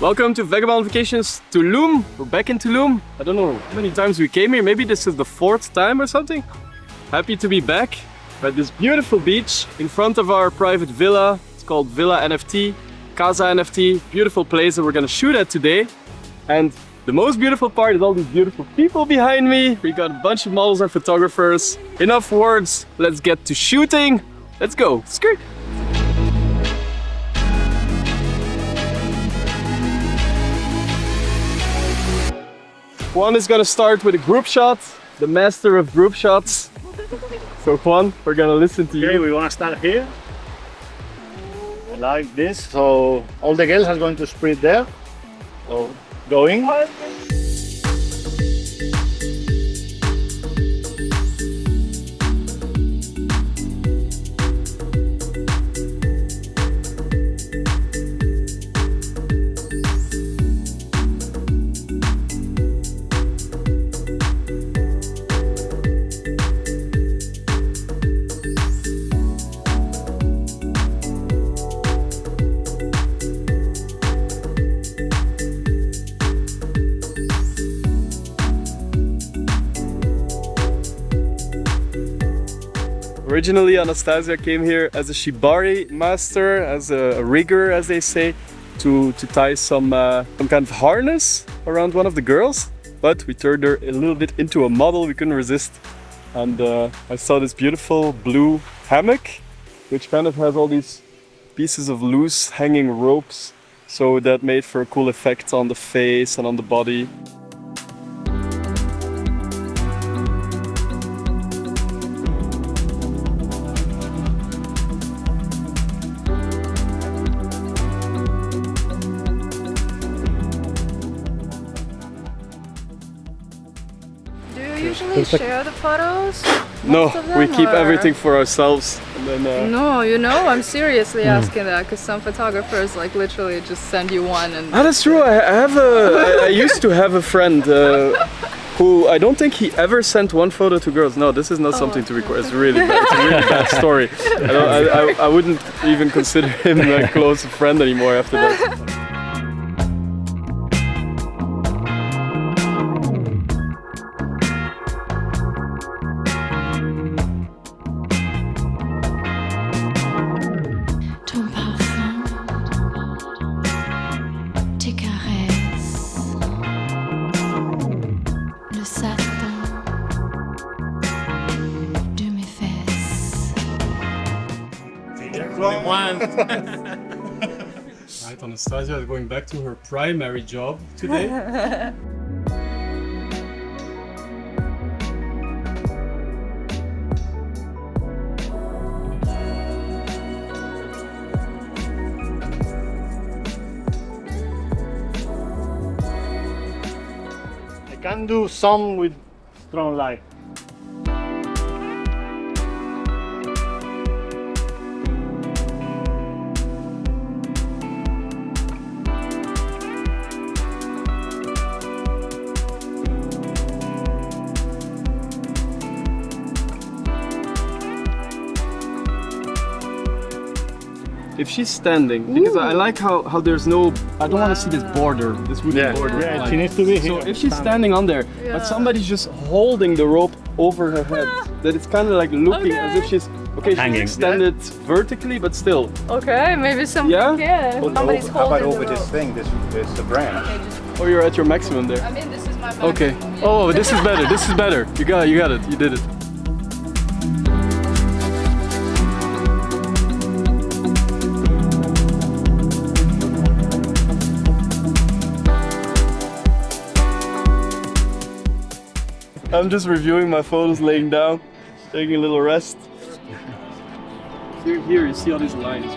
Welcome to Vagabond Vacations Tulum. We're back in Tulum. I don't know how many times we came here. Maybe this is the 4th time or something. Happy to be back at this beautiful beach in front of our private villa. It's called Villa NFT, CasaNFT. Beautiful place that we're gonna shoot at today. And the most beautiful part is all these beautiful people behind me. We got a bunch of models and photographers. Enough words, let's get to shooting. Let's go, skirt. Juan is gonna start with a group shot, the master of group shots. So Juan, we're gonna listen to you. Okay, we wanna start here. Like this, so all the girls are going to spread there. So, going. Originally, Anastasia came here as a shibari master, as a rigger, as they say, to tie some kind of harness around one of the girls. But we turned her a little bit into a model. We couldn't resist, and I saw this beautiful blue hammock, which kind of has all these pieces of loose hanging ropes, so that made for a cool effect on the face and on the body. Usually share the photos? No, we keep or? everything for ourselves. And then, No, you know, I'm seriously asking that because some photographers like literally just send you one and... Ah, that's true. I used to have a friend who I don't think he ever sent one photo to girls. No, this is not something to record. It's really bad. It's a really bad story. I wouldn't even consider him a close friend anymore after that. Right, Anastasia is going back to her primary job today. I can do some with strong light. If she's standing, because I like how there's no, I don't want to see this border, this wooden border. Yeah, like, she needs to be here. so if she's standing on there, but somebody's just holding the rope over her head, that it's kind of like looking as if she's, she's extended vertically, but still. Okay, maybe some, somebody's How about holding over the this rope. thing, this the brand? Oh, you're at your maximum there. I mean, this is my maximum. Okay. Oh, this is better. This is better. You got it. You did it. I'm just reviewing my photos laying down, taking a little rest. Here you see all these lines.